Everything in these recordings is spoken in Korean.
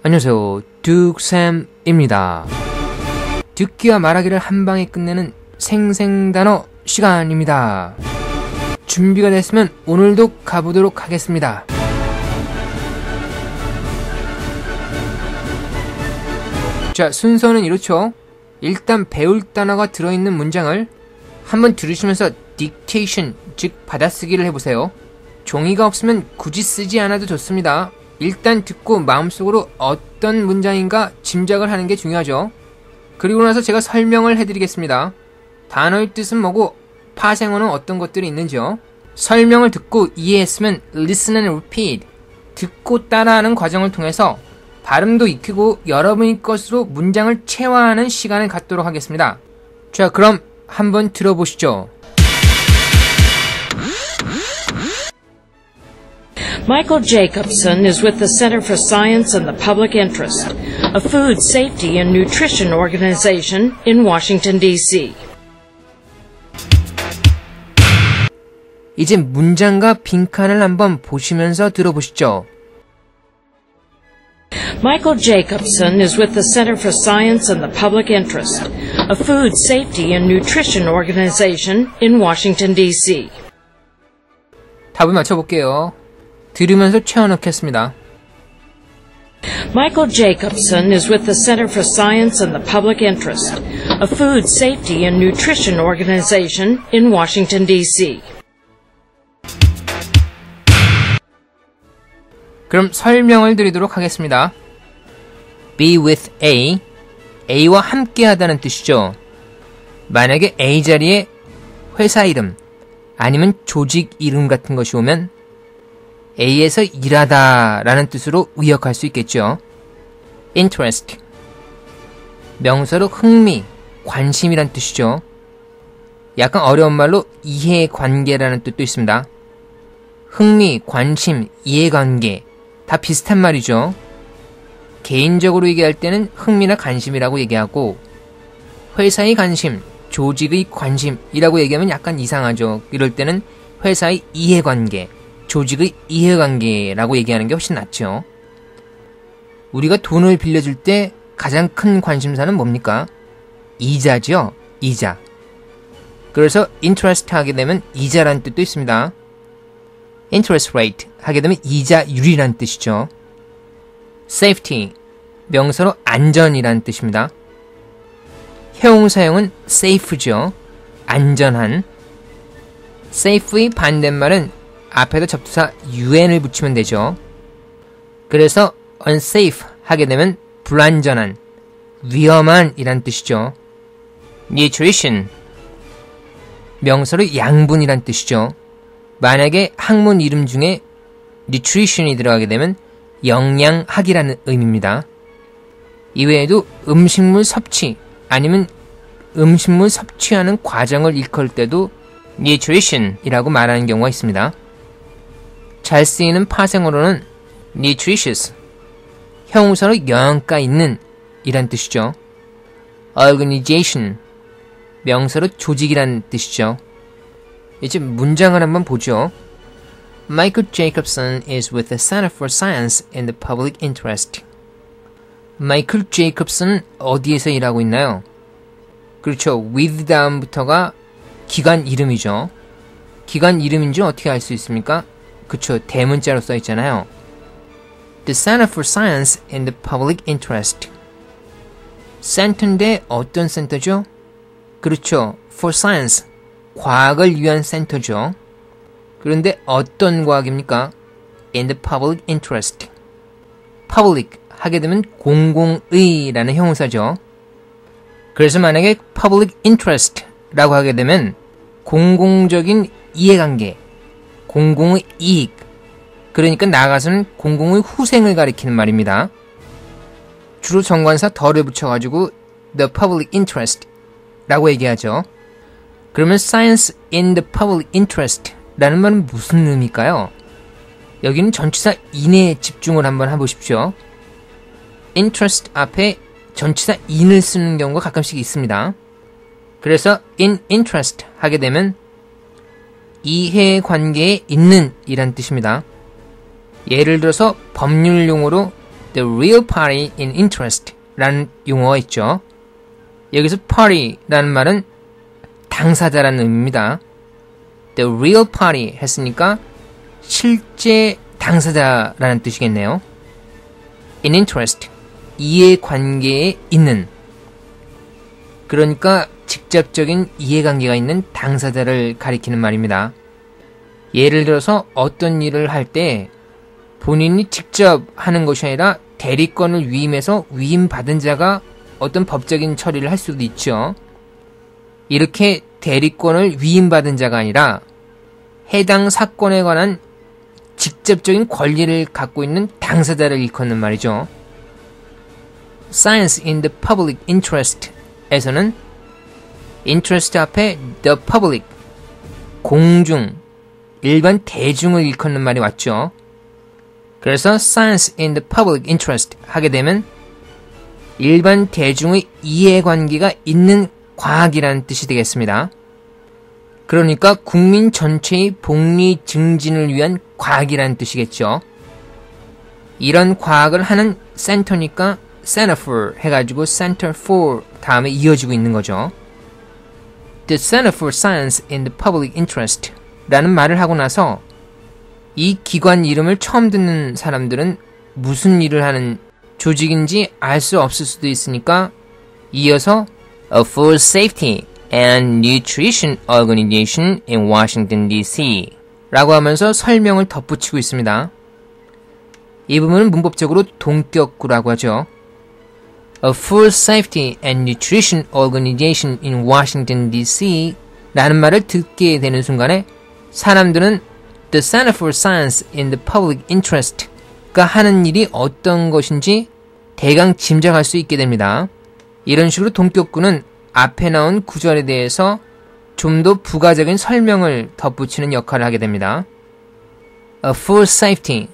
안녕하세요. 듀쌤입니다. 듣기와 말하기를 한방에 끝내는 생생단어 시간입니다. 준비가 됐으면 오늘도 가보도록 하겠습니다. 자, 순서는 이렇죠. 일단 배울 단어가 들어있는 문장을 한번 들으시면서 딕테이션, 즉 받아쓰기를 해보세요. 종이가 없으면 굳이 쓰지 않아도 좋습니다. 일단 듣고 마음속으로 어떤 문장인가 짐작을 하는 게 중요하죠. 그리고 나서 제가 설명을 해드리겠습니다. 단어의 뜻은 뭐고 파생어는 어떤 것들이 있는지요. 설명을 듣고 이해했으면 listen and repeat, 듣고 따라하는 과정을 통해서 발음도 익히고 여러분의 것으로 문장을 체화하는 시간을 갖도록 하겠습니다. 자, 그럼 한번 들어보시죠. Michael Jacobson is with the Center for Science and the Public Interest, a food safety and nutrition organization in Washington, D.C. 이제 문장과 빈칸을 한번 보시면서 들어보시죠. Michael Jacobson is with the Center for Science and the Public Interest, a food safety and nutrition organization in Washington, D.C. 답을 맞춰볼게요. 들으면서 채워넣겠습니다. Michael Jacobson is with the Center for Science and the Public Interest, a food safety and nutrition organization in Washington, D.C. 그럼 설명을 드리도록 하겠습니다. Be with A, A와 함께 하다는 뜻이죠. 만약에 A 자리에 회사 이름 아니면 조직 이름 같은 것이 오면 A에서 일하다 라는 뜻으로 의역할 수 있겠죠. interest, 명사로 흥미, 관심이란 뜻이죠. 약간 어려운 말로 이해관계라는 뜻도 있습니다. 흥미, 관심, 이해관계 다 비슷한 말이죠. 개인적으로 얘기할 때는 흥미나 관심이라고 얘기하고 회사의 관심, 조직의 관심이라고 얘기하면 약간 이상하죠. 이럴 때는 회사의 이해관계, 조직의 이해관계라고 얘기하는 게 훨씬 낫죠. 우리가 돈을 빌려줄 때 가장 큰 관심사는 뭡니까? 이자죠. 이자. 그래서 interest 하게 되면 이자라는 뜻도 있습니다. interest rate 하게 되면 이자율이라는 뜻이죠. safety, 명사로 안전이라는 뜻입니다. 형용사형은 safe죠. 안전한. safe의 반대말은 앞에다 접두사 un을 붙이면 되죠. 그래서 unsafe 하게 되면 불안전한, 위험한 이란 뜻이죠. nutrition, 명사로 양분이란 뜻이죠. 만약에 학문 이름 중에 nutrition이 들어가게 되면 영양학이라는 의미입니다. 이외에도 음식물 섭취 아니면 음식물 섭취하는 과정을 일컬을 때도 nutrition이라고 말하는 경우가 있습니다. 잘 쓰이는 파생어로는 nutritious, 형용사로 영양가 있는 이란 뜻이죠. organization, 명사로 조직이란 뜻이죠. 이제 문장을 한번 보죠. Michael Jacobson is with the Center for Science and the Public Interest. 마이클 제이콥슨은 어디에서 일하고 있나요? 그렇죠. with 다음부터가 기관 이름이죠. 기관 이름인지 어떻게 알 수 있습니까? 그렇죠. 대문자로 써 있잖아요. The Center for Science and the Public Interest. 센터인데 어떤 센터죠? 그렇죠. For Science. 과학을 위한 센터죠. 그런데 어떤 과학입니까? In the public interest. public 하게 되면 공공의라는 형용사죠. 그래서 만약에 public interest라고 하게 되면 공공적인 이해관계, 공공의 이익, 그러니까 나아가서는 공공의 후생을 가리키는 말입니다. 주로 정관사 덜을 붙여가지고 the public interest라고 얘기하죠. 그러면 science in the public interest 라는 말은 무슨 의미일까요? 여기는 전치사 in에 집중을 한번 해보십시오. interest 앞에 전치사 in을 쓰는 경우가 가끔씩 있습니다. 그래서 in interest 하게 되면 이해관계에 있는 이란 뜻입니다. 예를 들어서 법률용어로 the real party in interest 라는 용어가 있죠. 여기서 party라는 말은 당사자라는 의미입니다. The real party 했으니까 실제 당사자라는 뜻이겠네요. In interest, 이해관계에 있는, 그러니까 직접적인 이해관계가 있는 당사자를 가리키는 말입니다. 예를 들어서 어떤 일을 할 때 본인이 직접 하는 것이 아니라 대리권을 위임해서 위임받은 자가 어떤 법적인 처리를 할 수도 있죠. 이렇게 대리권을 위임받은 자가 아니라 해당 사건에 관한 직접적인 권리를 갖고 있는 당사자를 일컫는 말이죠. Science in the public interest 에서는 interest 앞에 the public, 공중, 일반 대중을 일컫는 말이 왔죠. 그래서 science in the public interest 하게 되면 일반 대중의 이해관계가 있는 과학이라는 뜻이 되겠습니다. 그러니까 국민 전체의 복리 증진을 위한 과학이라는 뜻이겠죠. 이런 과학을 하는 센터니까 Center for 해가지고 Center for 다음에 이어지고 있는 거죠. The Center for Science in the Public Interest 라는 말을 하고 나서 이 기관 이름을 처음 듣는 사람들은 무슨 일을 하는 조직인지 알 수 없을 수도 있으니까 이어서 A Food Safety and Nutrition Organization in Washington, D.C. 라고 하면서 설명을 덧붙이고 있습니다. 이 부분은 문법적으로 동격구라고 하죠. A Food Safety and Nutrition Organization in Washington, D.C. 라는 말을 듣게 되는 순간에 사람들은 The Center for Science in the Public Interest가 하는 일이 어떤 것인지 대강 짐작할 수 있게 됩니다. 이런 식으로 동격구는 앞에 나온 구절에 대해서 좀 더 부가적인 설명을 덧붙이는 역할을 하게 됩니다. A Food Safety,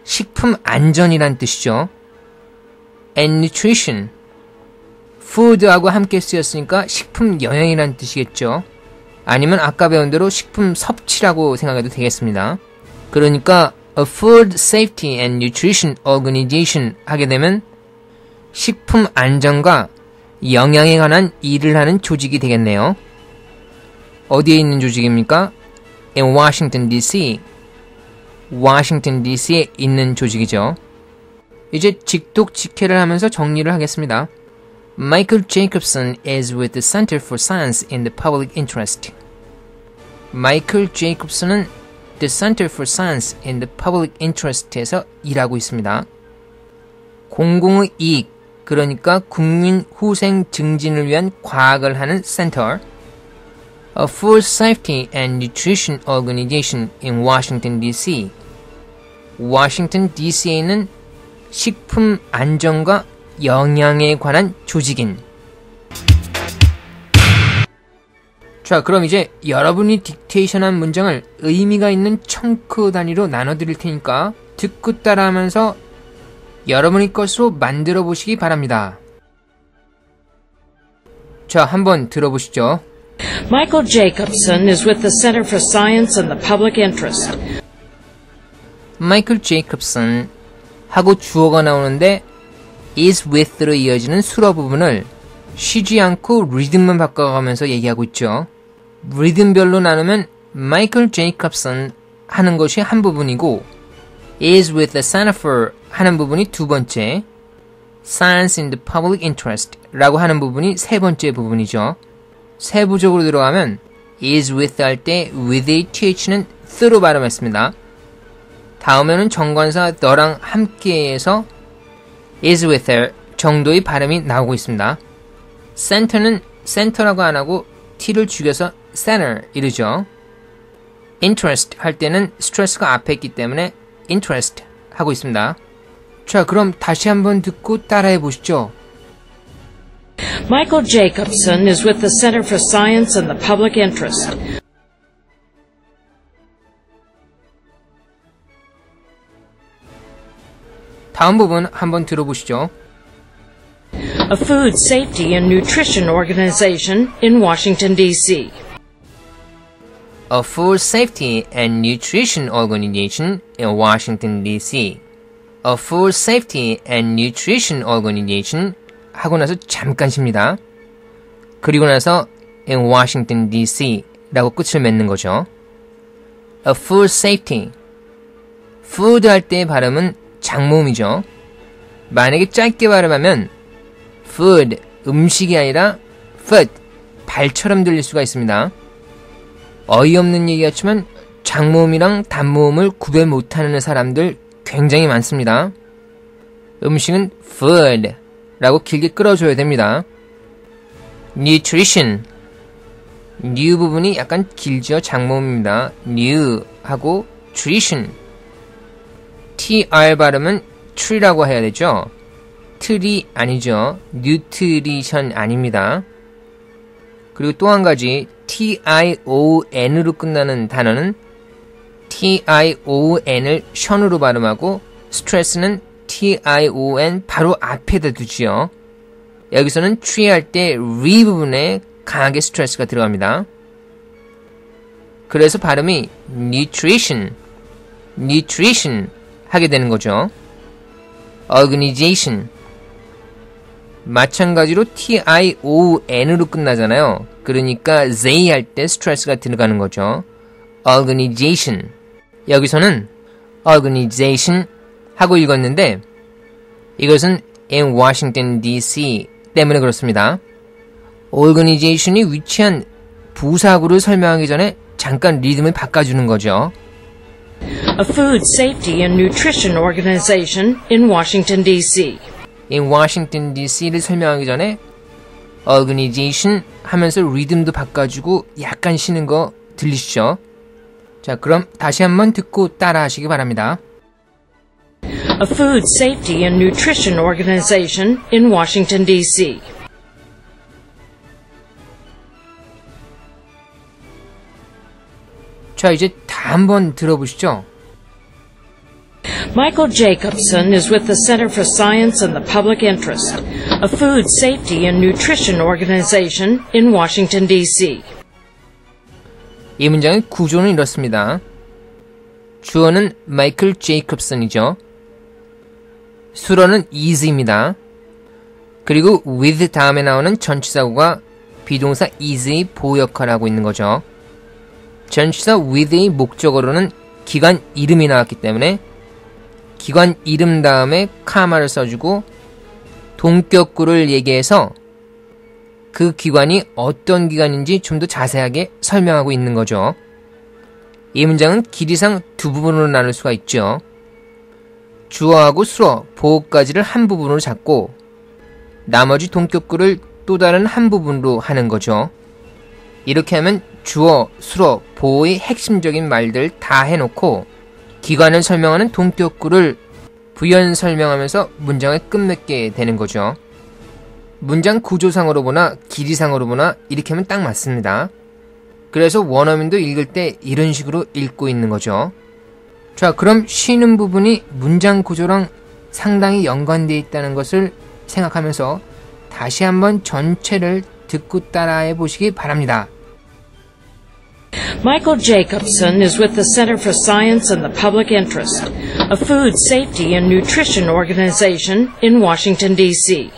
식품 안전이란 뜻이죠. And Nutrition, Food하고 함께 쓰였으니까 식품 영양이란 뜻이겠죠. 아니면 아까 배운 대로 식품 섭취라고 생각해도 되겠습니다. 그러니까 A Food Safety and Nutrition Organization 하게 되면 식품 안전과 영양에 관한 일을 하는 조직이 되겠네요. 어디에 있는 조직입니까? In Washington, D.C. Washington, D.C.에 있는 조직이죠. 이제 직독직해를 하면서 정리를 하겠습니다. Michael Jacobson is with the Center for Science in the Public Interest. 마이클 제이콥슨은 The Center for Science in the Public Interest에서 일하고 있습니다. 공공의 이익, 그러니까 국민 후생 증진을 위한 과학을 하는 센터. A Food Safety and Nutrition Organization in Washington, D.C. 워싱턴 DC에 있는 식품 안전과 영양에 관한 조직인. 자, 그럼 이제 여러분이 딕테이션한 문장을 의미가 있는 청크 단위로 나눠드릴 테니까 듣고 따라하면서 여러분의 것으로 만들어 보시기 바랍니다. 자, 한번 들어보시죠. Michael Jacobson is with the Center for Science and the Public Interest. 마이클 제이콥슨 하고 주어가 나오는데 is with로 이어지는 수로 부분을 쉬지 않고 리듬만 바꿔가면서 얘기하고 있죠. 리듬별로 나누면 마이클 제이콥슨 하는 것이 한 부분이고 is with the Center for 하는 부분이 두 번째, Science in the Public Interest 라고 하는 부분이 세 번째 부분이죠. 세부적으로 들어가면 is with 할 때 with의 th는 th로 발음했습니다. 다음에는 정관사 너랑 함께해서 is with her 정도의 발음이 나오고 있습니다. center는 center라고 안 하고 t를 죽여서 center 이르죠. interest 할 때는 스트레스가 앞에 있기 때문에 interest 하고 있습니다. 자, 그럼 다시 한번 듣고 따라해 보시죠. Michael Jacobson is with the Center for Science and the Public Interest. 다음 부분 한번 들어보시죠. A food safety and nutrition organization in Washington, D.C. A Food Safety and Nutrition Organization in Washington, D.C. A Food Safety and Nutrition Organization 하고 나서 잠깐 쉽니다. 그리고 나서 in Washington DC 라고 끝을 맺는 거죠. A Food Safety. Food 할 때의 발음은 장모음이죠. 만약에 짧게 발음하면 food, 음식이 아니라 foot, 발처럼 들릴 수가 있습니다. 어이없는 얘기 같지만 장모음이랑 단모음을 구별 못하는 사람들 굉장히 많습니다. 음식은 food 라고 길게 끌어줘야 됩니다. nutrition. new 부분이 약간 길죠. 장모음입니다. new 하고 nutrition. tr 발음은 tree라고 해야 되죠. 트리 아니죠. nutrition 아닙니다. 그리고 또 한 가지 tion으로 끝나는 단어는 tion을 션으로 발음하고 스트레스는 tion 바로 앞에다 두지요. 여기서는 tree 할 때 re 부분에 강하게 스트레스가 들어갑니다. 그래서 발음이 nutrition 하게 되는 거죠. organization. 마찬가지로 tion으로 끝나잖아요. 그러니까 they 할 때 스트레스가 들어가는 거죠. organization. 여기서는 organization 하고 읽었는데 이것은 in Washington DC 때문에 그렇습니다. organization이 위치한 부사구를 설명하기 전에 잠깐 리듬을 바꿔주는 거죠. A Food Safety and Nutrition Organization in Washington, D.C. in Washington DC를 설명하기 전에 organization 하면서 리듬도 바꿔주고 약간 쉬는 거 들리시죠? 자, 그럼 다시 한번 듣고 따라 하시기 바랍니다. A Food Safety and Nutrition Organization in Washington, D.C. 자, 이제 다 한번 들어보시죠. Michael Jacobson is with the Center for Science and the Public Interest, a food safety and nutrition organization in Washington, D.C. 이 문장의 구조는 이렇습니다. 주어는 마이클 제이콥슨이죠. 수어는 is입니다. 그리고 with 다음에 나오는 전치사구가 비동사 is의 보호 역할을 하고 있는 거죠. 전치사 with의 목적어로는 기관 이름이 나왔기 때문에 기관 이름 다음에 카마를 써주고 동격구를 얘기해서 그 기관이 어떤 기관인지 좀 더 자세하게 설명하고 있는 거죠. 이 문장은 길이상 두 부분으로 나눌 수가 있죠. 주어하고 수어, 보호까지를 한 부분으로 잡고 나머지 동격구를 또 다른 한 부분으로 하는 거죠. 이렇게 하면 주어, 수어, 보호의 핵심적인 말들 다 해놓고 기관을 설명하는 동격구를 부연 설명하면서 문장을 끝맺게 되는 거죠. 문장 구조상으로 보나 길이상으로 보나 이렇게 하면 딱 맞습니다. 그래서 원어민도 읽을 때 이런 식으로 읽고 있는 거죠. 자, 그럼 쉬는 부분이 문장 구조랑 상당히 연관되어 있다는 것을 생각하면서 다시 한번 전체를 듣고 따라해 보시기 바랍니다. Michael Jacobson is with the Center for Science and the Public Interest, a food safety and nutrition organization in Washington, D.C.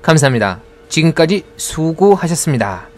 감사합니다. 지금까지 수고하셨습니다.